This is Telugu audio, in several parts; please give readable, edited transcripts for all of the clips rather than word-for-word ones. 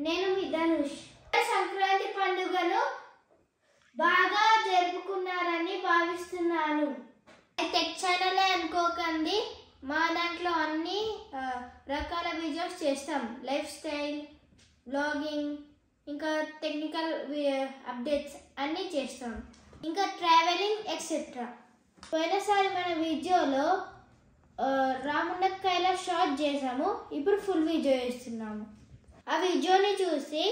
నేను మీ ధనుష్. సంక్రాంతి పండుగను బాగా జరుపుకున్నారని భావిస్తున్నాను. టెక్ ఛానల్ అనుకోకండి, మా దాంట్లో అన్ని రకాల వీడియోస్ చేస్తాం. లైఫ్ స్టైల్, బ్లాగింగ్, ఇంకా టెక్నికల్ అప్డేట్స్ అన్నీ చేస్తాం, ఇంకా ట్రావెలింగ్ ఎక్సెట్రా. పోయినసారి మన వీడియోలో రామునక్కాయల షార్ట్ చేసాము, ఇప్పుడు ఫుల్ వీడియో చేస్తున్నాము. ఆ వీడియోని చూసి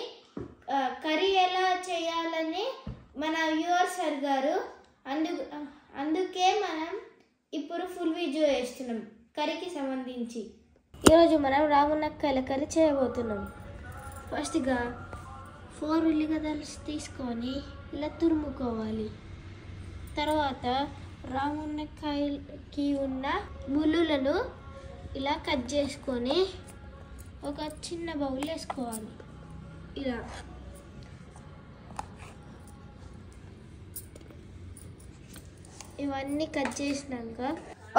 కర్రీ ఎలా చేయాలని మన వ్యూవర్స్ అడిగారు. అందుకే మనం ఇప్పుడు ఫుల్ వీడియో చేస్తున్నాం కర్రీకి సంబంధించి. ఈరోజు మనం రామునక్కాయల కర్రీ చేయబోతున్నాం. ఫస్ట్గా 4 ఉల్లిగడ్డలు తీసుకొని ఇలా తురుముకోవాలి. తర్వాత రామునక్కాయకి ఉన్న ముళ్ళులను ఇలా కట్ చేసుకొని ఒక చిన్న బౌల్ వేసుకోవాలి. ఇలా ఇవన్నీ కట్ చేసినాక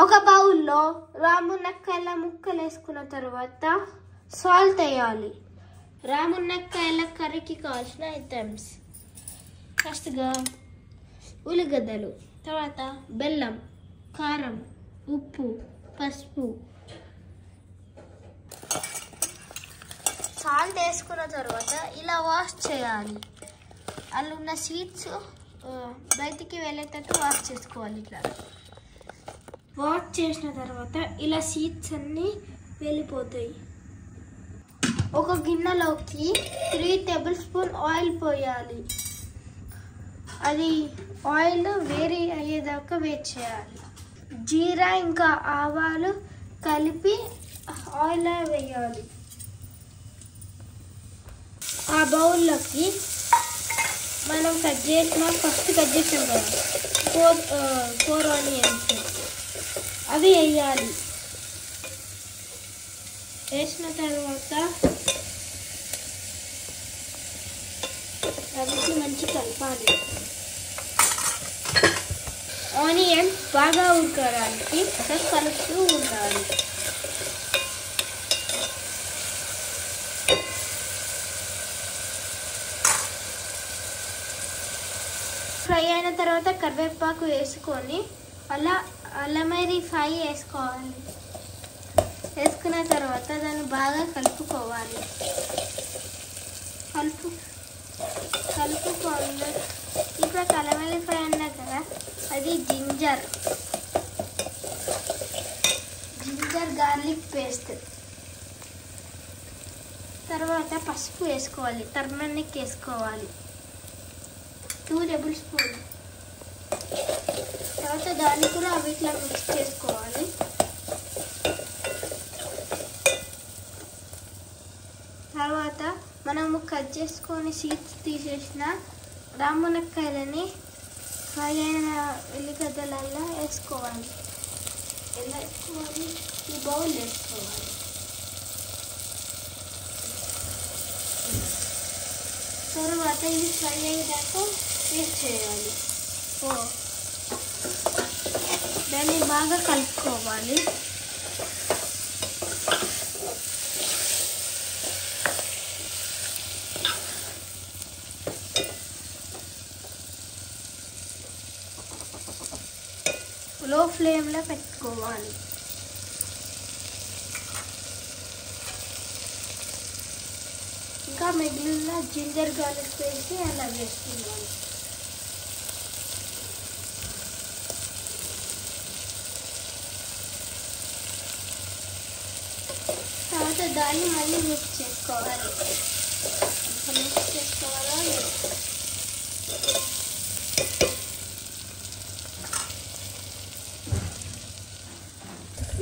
ఒక బౌల్లో రామునక్కాయల ముక్కలు వేసుకున్న తర్వాత సాల్ట్ వేయాలి. రామునక్కాయల కర్రీకి కావాల్సిన ఐటమ్స్ ఫస్ట్గా ఉల్లిగడ్డలు, తర్వాత బెల్లం, కారం, ఉప్పు, పసుపు. సాల్ట్ వేసుకున్న తర్వాత ఇలా వాష్ చేయాలి. అందులో ఉన్న సీడ్స్ బయటికి వెళ్ళేటట్టు వాష్ చేసుకోవాలి. ఇట్లా వాష్ చేసిన తర్వాత ఇలా సీడ్స్ అన్నీ వెళ్ళిపోతాయి. ఒక గిన్నెలోకి 3 టేబుల్ స్పూన్ ఆయిల్ పోయాలి. అది ఆయిల్ వేడి అయ్యేదాకా వెయిట్ చేయాలి. జీరా ఇంకా ఆవాలు కలిపి ఆయిల్ వేయాలి. ఆ బౌల్లోకి మనం ఫస్ట్ కట్ చేసాం కదా 4 ఆనియన్స్, అవి వేయాలి. వేసిన తర్వాత అవి మంచి కలపాలి. ఆనియన్ బాగా ఉడకడానికి కలుపుతూ ఉండాలి. ఫ్రై అయిన తర్వాత కరివేపాకు వేసుకొని అల్లం ఫ్రై వేసుకోవాలి. వేసుకున్న తర్వాత దాన్ని బాగా కలుపుకోవాలి. కలుపుకోవాలి. ఇప్పుడు అల్లం ఫ్రై అన్నా కదా, అది జింజర్ గార్లిక్ పేస్ట్. తర్వాత పసుపు వేసుకోవాలి, టర్మరిక్ వేసుకోవాలి 2 టేబుల్ స్పూన్. తర్వాత దాన్ని కూడా అవి ఇట్లా మిక్స్ చేసుకోవాలి. తర్వాత మనము కట్ చేసుకొని సీడ్స్ తీసేసిన రామునక్కాయలని ఫ్రై అయిన ఉల్లిగడ్డలల్లో వేసుకోవాలి. ఇలా వేసుకోవాలి, ఈ బౌల్ వేసుకోవాలి. తర్వాత ఇది ఫ్రై అయ్యేదాకా వేస్ట్ చేయాలి. దాన్ని బాగా కలుపుకోవాలి. లో ఫ్లేమ్లో పెట్టుకోవాలి. ఇంకా మిగిలిన జింజర్ గార్లిక్ పేస్ట్ అలా వేసుకుందాం. తర్వాత దాన్ని మళ్ళీ మిక్స్ చేసుకోవాలి.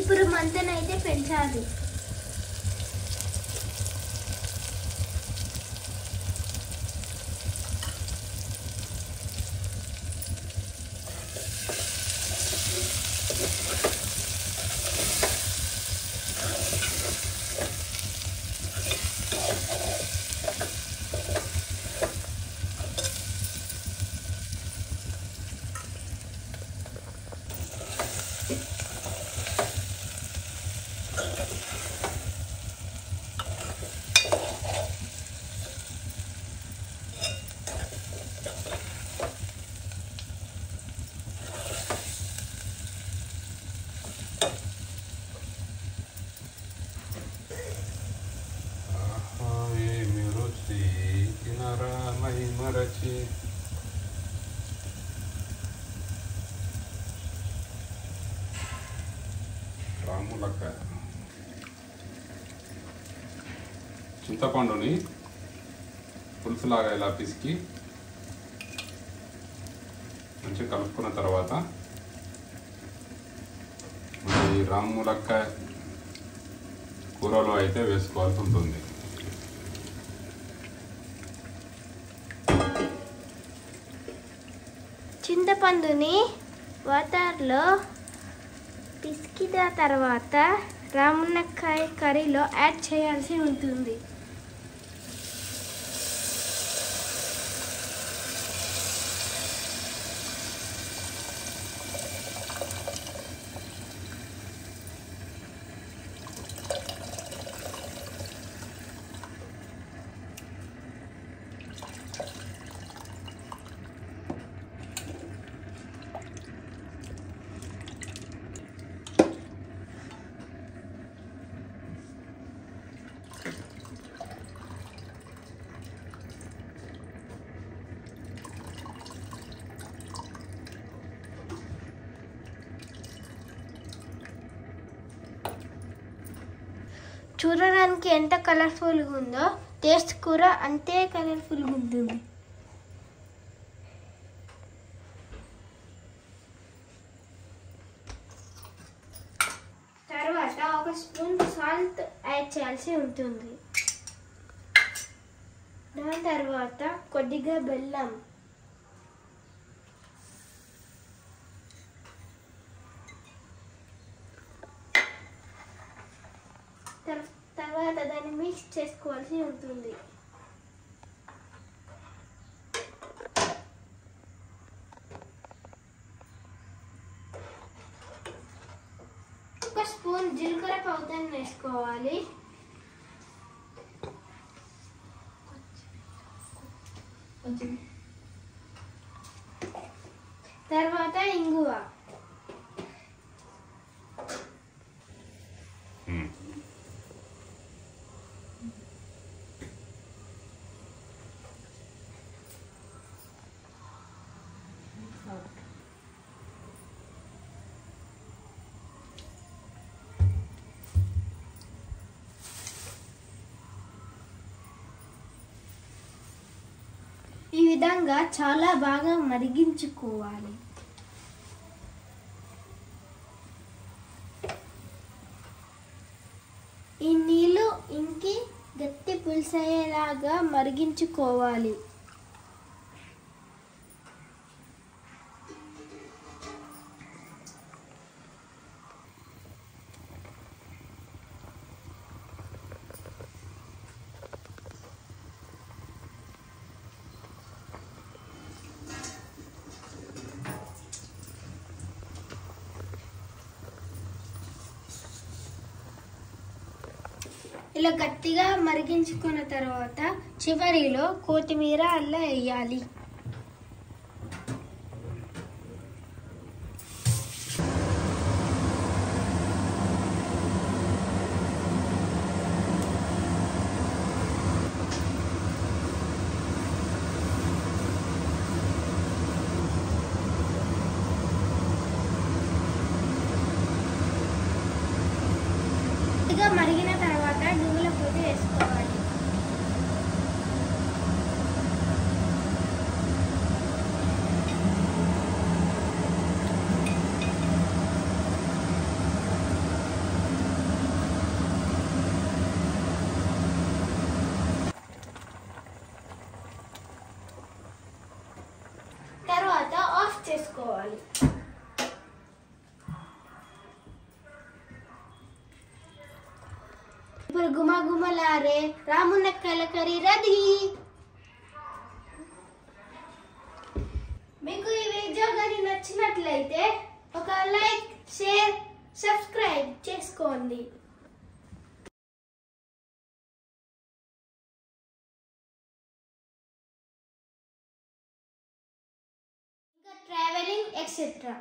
ఇప్పుడు మంటనైతే పెంచాలి. రాములక్కాయ చింతపండుని పులుసులాగా ఇలా పిసికి మంచిగా కలుపుకున్న తర్వాత ఈ రాములక్కాయ కూరలో అయితే వేసుకోవాల్సి ఉంటుంది. చింతపండుని వాటర్లో పిసికిన తర్వాత రాములక్కాయ కర్రీలో యాడ్ చేయాల్సి ఉంటుంది. చూడడానికి ఎంత కలర్ఫుల్గా ఉందో టేస్ట్ కూడా అంతే కలర్ఫుల్గా ఉంటుంది. తర్వాత 1 స్పూన్ సాల్ట్ యాడ్ చేయాల్సి ఉంటుంది. దాని తర్వాత కొద్దిగా బెల్లం, తర్వాత దాన్ని మిక్స్ చేసుకోవాల్సి ఉంటుంది. ఒక స్పూన్ జీలకర్ర పౌడర్ వేసుకోవాలి. తర్వాత ఇంగువ, ఈ విధంగా చాలా బాగా మరిగించుకోవాలి. ఈ నీళ్ళు ఇంకి గట్టి పులుసయ్యేలాగా మరిగించుకోవాలి. ఇలా గట్టిగా మరిగించుకున్న తర్వాత చివరిలో కొత్తిమీర అల్లం వేయాలి. మరిగిన తర్వాత నువ్వుల పొడి వేసుకోవాలి. తర్వాత ఆఫ్ చేసుకోవాలి. ఇప్పుడు గుమగుమలాడే రాములక్కాయల కర్రీ రెడీ. మీకు ఈ వీడియో కానీ నచ్చినట్లయితే ఒక లైక్, షేర్, సబ్స్క్రైబ్ చేసుకోండి. ఇంకా ట్రావెలింగ్ ఎక్సెట్రా.